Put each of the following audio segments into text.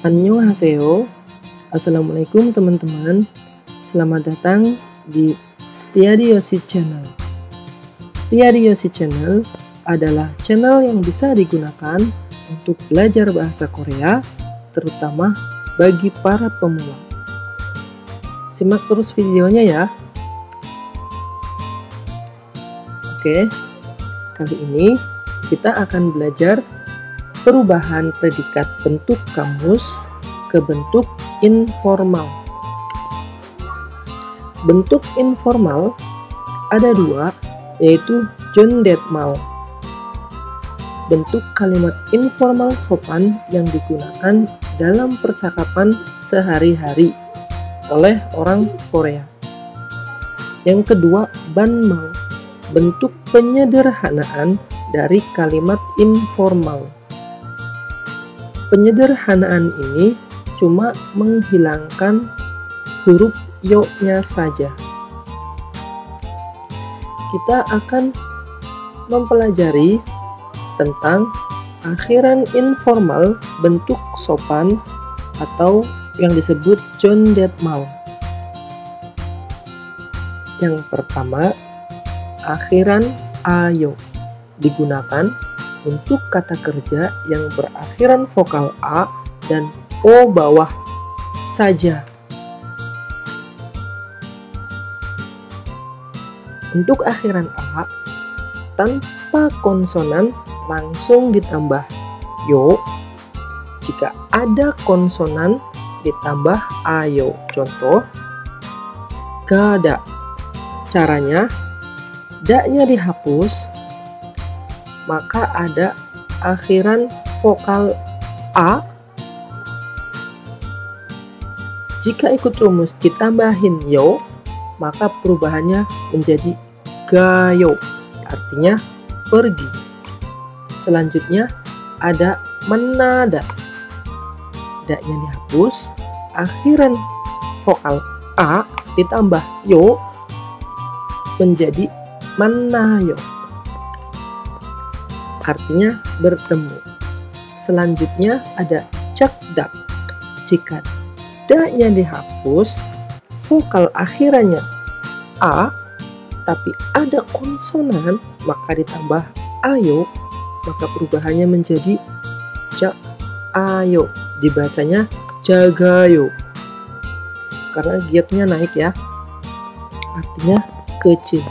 Annyeonghaseyo. Assalamualaikum teman-teman. Selamat datang di Setiadiyoshi Channel. Setiadiyoshi Channel adalah channel yang bisa digunakan untuk belajar bahasa Korea, terutama bagi para pemula. Simak terus videonya ya. Oke, kali ini kita akan belajar perubahan predikat bentuk kamus ke bentuk informal. Bentuk informal ada dua, yaitu jondaetmal. Bentuk kalimat informal sopan yang digunakan dalam percakapan sehari-hari oleh orang Korea. Yang kedua, banmal, bentuk penyederhanaan dari kalimat informal. Penyederhanaan ini cuma menghilangkan huruf yo-nya saja. Kita akan mempelajari tentang akhiran informal bentuk sopan atau yang disebut jondaetmal. Yang pertama, akhiran ayo digunakan untuk kata kerja yang berakhiran vokal A dan O bawah saja. Untuk akhiran A, tanpa konsonan langsung ditambah yo. Jika ada konsonan ditambah ayo. Contoh, gada. Caranya, da-nya dihapus, maka ada akhiran vokal A. Jika ikut rumus ditambahin yo, maka perubahannya menjadi gayo, artinya pergi. Selanjutnya ada menada. Da-nya dihapus, akhiran vokal A ditambah yo menjadi manayo, artinya bertemu. Selanjutnya ada cakdak. Jika da-nya dihapus, vokal akhirannya A, tapi ada konsonan, maka ditambah ayo, maka perubahannya menjadi jak ayo, dibacanya jagayo, karena giatnya naik ya, artinya kecil.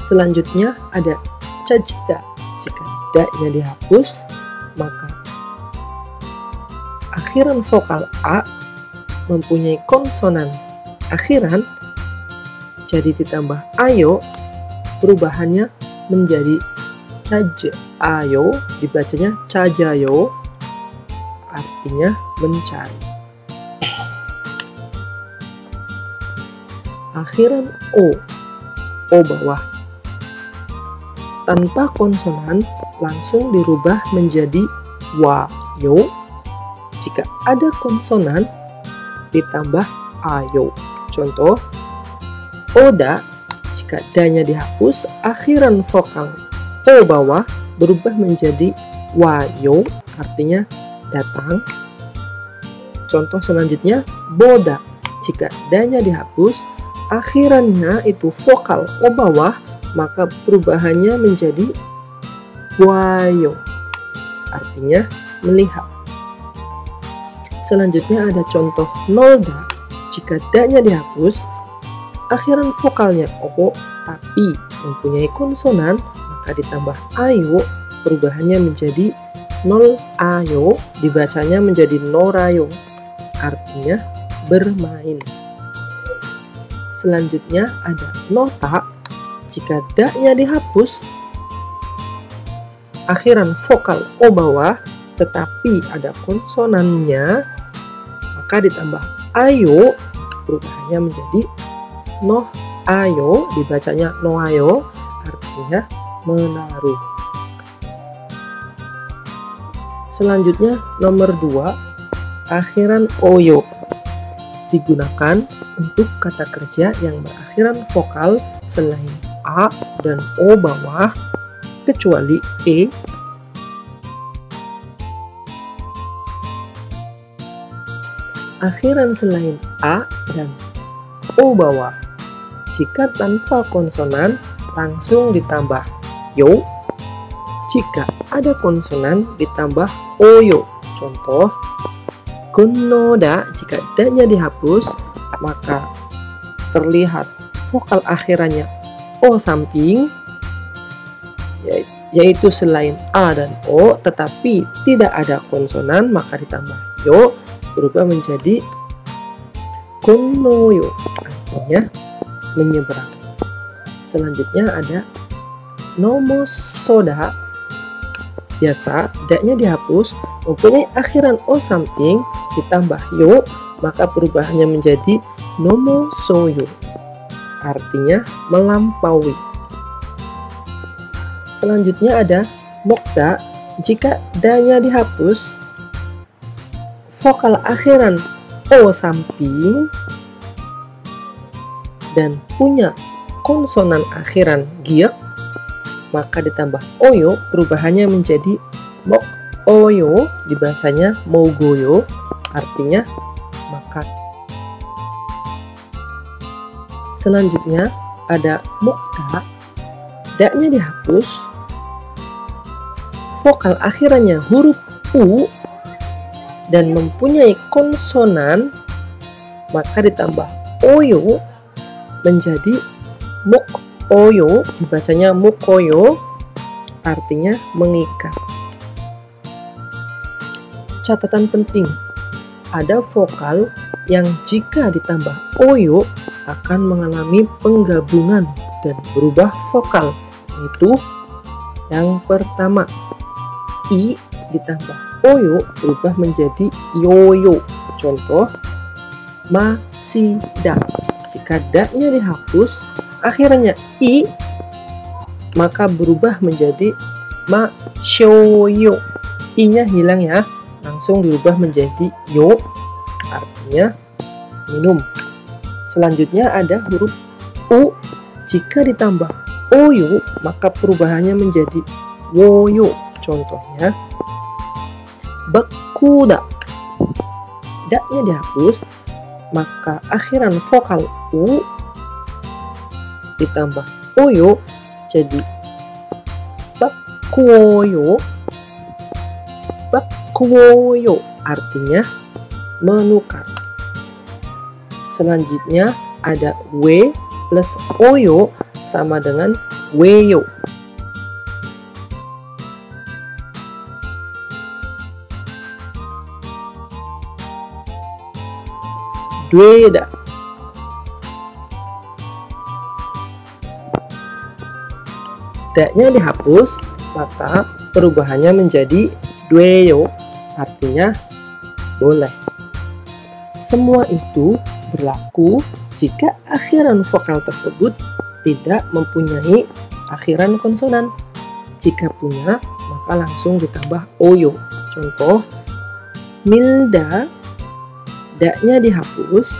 Selanjutnya ada cajda. Jika da-nya dihapus, maka akhiran vokal A mempunyai konsonan akhiran, jadi ditambah ayo, perubahannya menjadi caj ayo, dibacanya cajayo, artinya mencari. Akhiran O bawah, tanpa konsonan langsung dirubah menjadi wayo. Jika ada konsonan ditambah ayo. Contoh, oda. Jika da-nya dihapus, akhiran vokal O bawah berubah menjadi wayo, artinya datang. Contoh selanjutnya, boda. Jika da-nya dihapus, akhirannya itu vokal O bawah, maka perubahannya menjadi wayo, artinya melihat. Selanjutnya ada contoh nolda. Jika da-nya dihapus, akhiran vokalnya O tapi mempunyai konsonan, maka ditambah ayo, perubahannya menjadi nol ayo, dibacanya menjadi norayo, artinya bermain. Selanjutnya ada nota. Jika da-nya dihapus, akhiran vokal O bawah tetapi ada konsonannya, maka ditambah ayo, perubahannya menjadi noh ayo, dibacanya noayo, artinya menaruh. Selanjutnya nomor 2, akhiran oyo digunakan untuk kata kerja yang berakhiran vokal selain A dan O bawah, kecuali E, akhiran selain A dan O bawah. Jika tanpa konsonan, langsung ditambah yo. Jika ada konsonan, ditambah oyo. Contoh, konoda, jika da-nya dihapus, maka terlihat vokal akhirannya O samping, yaitu selain A dan O, tetapi tidak ada konsonan, maka ditambah yo, berubah menjadi konoyo, artinya menyeberang. Selanjutnya ada nomosoda. Biasa da-nya dihapus, mempunyai akhiran O samping, ditambah yo, maka perubahannya menjadi nomosoyo, artinya melampaui. Selanjutnya ada mokda. Jika da-nya dihapus, vokal akhiran O samping dan punya konsonan akhiran giek, maka ditambah oyo, perubahannya menjadi mok oyo, dibacanya mogoyo, artinya makan. Selanjutnya ada mokda. Da-nya dihapus, vokal akhirannya huruf U dan mempunyai konsonan, maka ditambah oyo menjadi muk oyo, dibacanya mukoyo, artinya mengikat. Catatan penting, ada vokal yang jika ditambah oyo akan mengalami penggabungan dan berubah vokal, yaitu yang pertama, i ditambah oyo berubah menjadi yoyo. Contoh, masida. Jika da-nya dihapus, akhirnya i, maka berubah menjadi mashoyo. I-nya hilang ya, langsung dirubah menjadi yo, artinya minum. Selanjutnya ada huruf u. Jika ditambah oyo, maka perubahannya menjadi woyo. Contohnya, bakuda. Da-nya dihapus, maka akhiran vokal u ditambah oyo jadi bakuoyo. Bakuoyo artinya menukar. Selanjutnya ada w plus oyo sama dengan weyo. Dueda. Da-nya dihapus, maka perubahannya menjadi dueyo, artinya boleh. Semua itu berlaku jika akhiran vokal tersebut tidak mempunyai akhiran konsonan. Jika punya, maka langsung ditambah oyo. Contoh, milda, da-nya dihapus,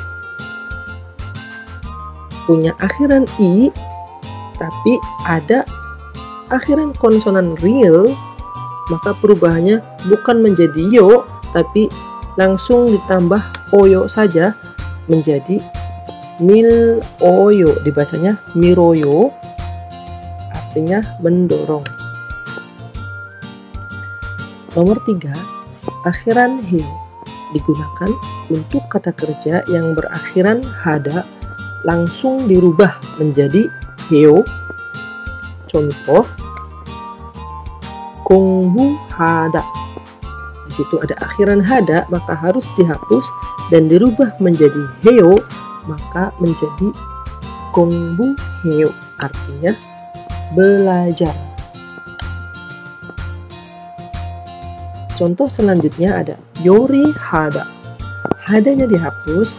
punya akhiran i, tapi ada akhiran konsonan real, maka perubahannya bukan menjadi yo, tapi langsung ditambah oyo saja menjadi mil oyo, dibacanya miroyo, artinya mendorong. Nomor 3, akhiran heo digunakan untuk kata kerja yang berakhiran hada langsung dirubah menjadi heo. Contoh, kongbu hada. Di situ ada akhiran hada, maka harus dihapus dan dirubah menjadi heo, maka menjadi kongbu heo, artinya belajar. Contoh selanjutnya ada yori hada. Hadanya dihapus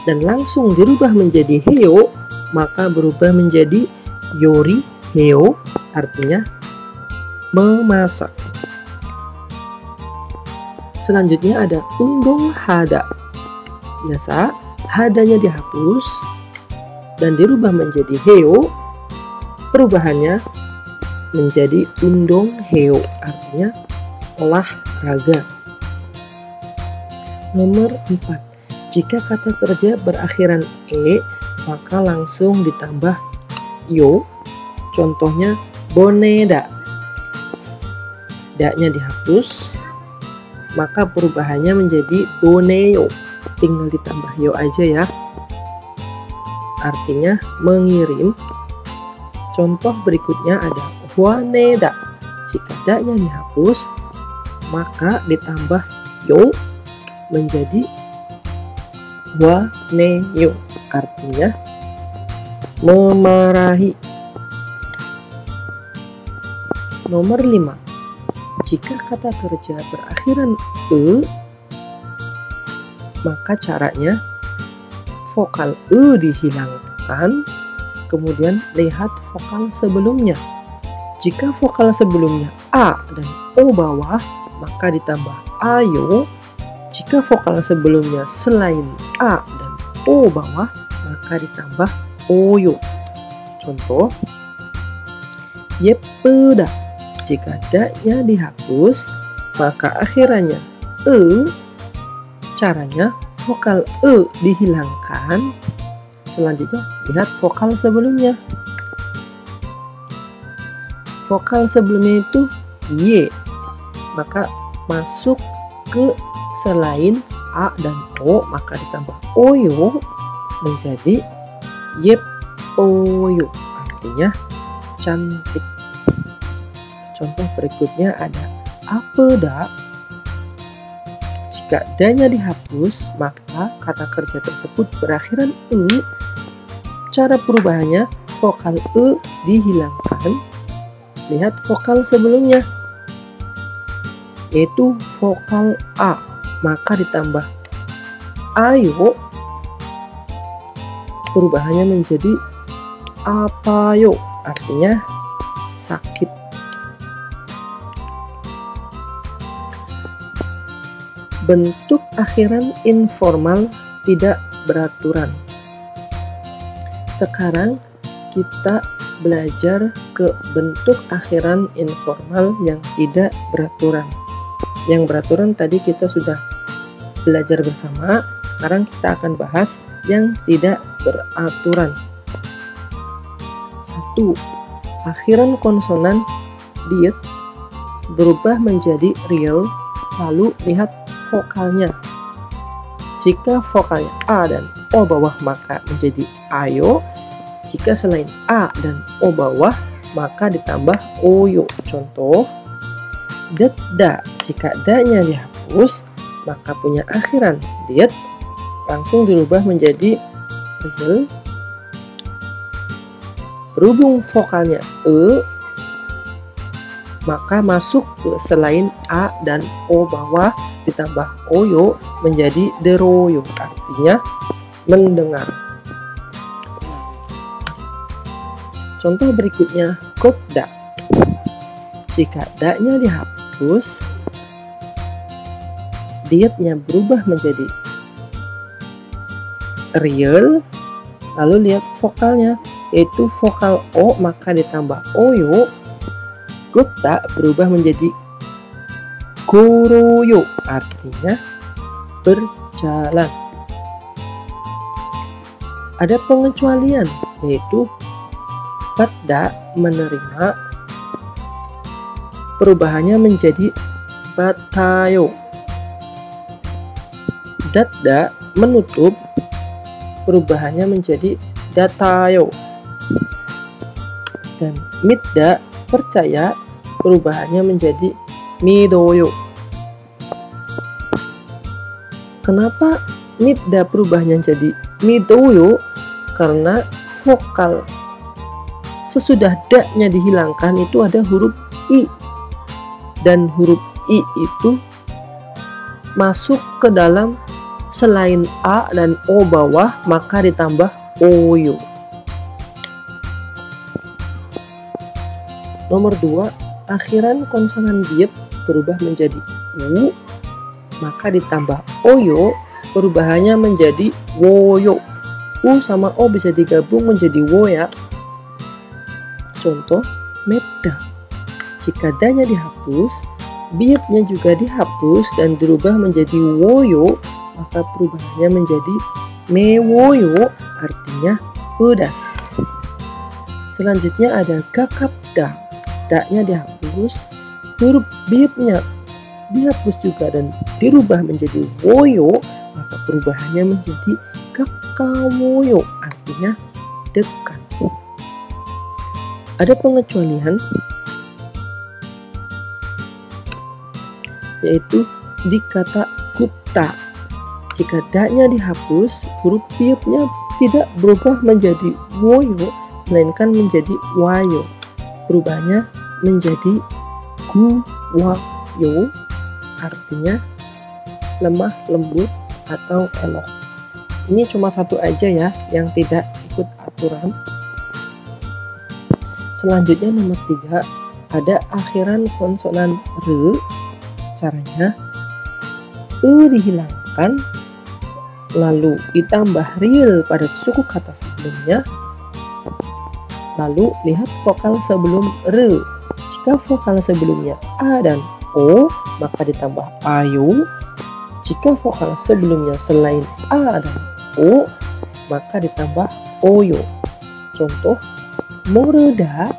dan langsung dirubah menjadi heo, maka berubah menjadi yori heo, artinya memasak. Selanjutnya ada undong hada. Biasa hadanya dihapus dan dirubah menjadi heo, perubahannya menjadi undong heo, artinya olahraga. Nomor 4. Jika kata kerja berakhiran e, maka langsung ditambah yo. Contohnya boneda. Da-nya dihapus, maka perubahannya menjadi boneyo. Tinggal ditambah yo aja ya. Artinya mengirim. Contoh berikutnya ada waneda. Jika da-nya dihapus, maka ditambah yo menjadi waneyo. Artinya memarahi. Nomor 5. Jika kata kerja berakhiran e, maka caranya vokal e dihilangkan, kemudian lihat vokal sebelumnya. Jika vokal sebelumnya a dan o bawah, maka ditambah ayo. Jika vokal sebelumnya selain a dan o bawah, maka ditambah oyo. Contoh, yeppeda. Jika da-nya dihapus, maka akhirannya e. Caranya vokal e dihilangkan. Selanjutnya lihat vokal sebelumnya. Vokal sebelumnya itu y, maka masuk ke selain a dan o, maka ditambah oyo menjadi yeppoyo. Artinya cantik. Contoh berikutnya ada apeda. Jika da-nya dihapus, maka kata kerja tersebut berakhiran e. Cara perubahannya, vokal e dihilangkan. Lihat vokal sebelumnya, yaitu vokal a, maka ditambah ayo. Perubahannya menjadi apayo, artinya sakit. Bentuk akhiran informal tidak beraturan. Sekarang kita belajar ke bentuk akhiran informal yang tidak beraturan. Yang beraturan tadi kita sudah belajar bersama. Sekarang kita akan bahas yang tidak beraturan. 1. Akhiran konsonan diet berubah menjadi real. Lalu lihat vokalnya. Jika vokalnya a dan o bawah, maka menjadi ayo. Jika selain a dan o bawah, maka ditambah oyo. Contoh, da. Jika da-nya dihapus, maka punya akhiran diet langsung dirubah menjadi real. Berhubung vokalnya e, maka masuk ke selain a dan o bawah ditambah oyo menjadi deroyo, artinya mendengar. Contoh berikutnya kotda. Jika da-nya dihapus, dietnya berubah menjadi real. Lalu lihat vokalnya, yaitu vokal o, maka ditambah oyo. Gota berubah menjadi goroyo, artinya berjalan. Ada pengecualian, yaitu batda menerima, perubahannya menjadi batayo. Datda menutup, perubahannya menjadi datayo. Dan midda percaya, perubahannya menjadi midoyo. Kenapa midda perubahannya jadi midoyo? Karena vokal sesudah da-nya dihilangkan itu ada huruf i, dan huruf i itu masuk ke dalam selain a dan o bawah, maka ditambah oyo. Nomor 2, akhiran konsonan diet berubah menjadi u, maka ditambah oyo, perubahannya menjadi woyo. U sama o bisa digabung menjadi wo ya. Contoh, mepda. Jika da-nya dihapus, bietnya juga dihapus dan dirubah menjadi woyo, maka perubahannya menjadi mewoyo, artinya pedas. Selanjutnya ada gakapda, da-nya dihapus, huruf bib-nya dihapus juga dan dirubah menjadi woyo, maka perubahannya menjadi kakawoyo, artinya dekat. Ada pengecualian, yaitu di kata gupta. Jika da-nya dihapus, huruf bib-nya tidak berubah menjadi woyo, melainkan menjadi wayo. Perubahannya menjadi guwayo, artinya lemah, lembut, atau elok. Ini cuma satu aja ya yang tidak ikut aturan. Selanjutnya nomor 3, ada akhiran konsonan re. Caranya dihilangkan, lalu ditambah real pada suku kata sebelumnya, lalu lihat vokal sebelum re. Jika vokal sebelumnya a dan o, maka ditambah ayo. Jika vokal sebelumnya selain a dan o, maka ditambah oyo. Contoh, moreda,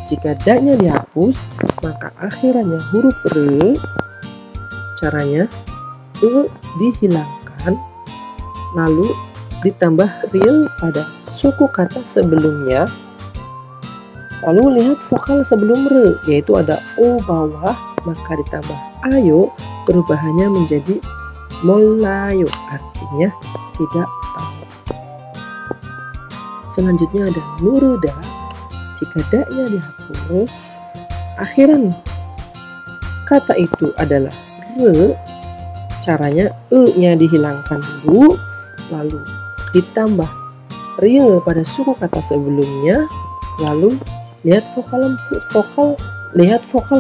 jika da-nya dihapus, maka akhirannya huruf re. Caranya dihilangkan, lalu ditambah real pada suku kata sebelumnya, lalu lihat vokal sebelum re, yaitu ada o bawah, maka ditambah ayo, perubahannya menjadi molayo, artinya tidak tahu. Selanjutnya ada nureda, jika da-nya dihapus, akhiran kata itu adalah re. Caranya e-nya dihilangkan dulu, lalu ditambah real pada suku kata sebelumnya, lalu lihat vokal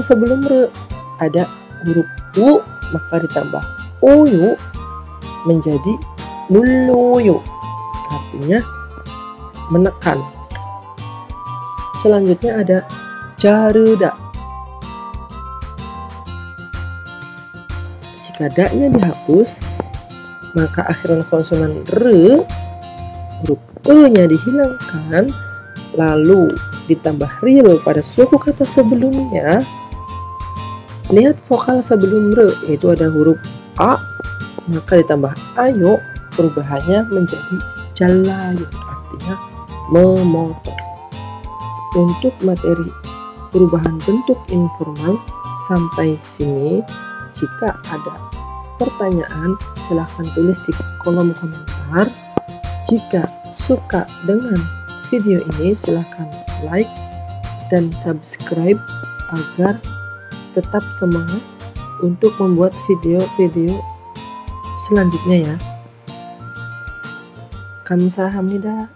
sebelum re, ada huruf u, maka ditambah oyo menjadi nuloyo, artinya menekan. Selanjutnya ada jaruda. Jika da-nya dihapus, maka akhiran konsonan re, huruf e-nya dihilangkan, lalu ditambah real pada suku kata sebelumnya, lihat vokal sebelum re, yaitu ada huruf a, maka ditambah ayo, perubahannya menjadi jalayo, artinya memotong. Untuk materi perubahan bentuk informal sampai sini. Jika ada pertanyaan, silahkan tulis di kolom komentar. Jika suka dengan video ini, silahkan like dan subscribe agar tetap semangat untuk membuat video-video selanjutnya ya. Kamsahamnida.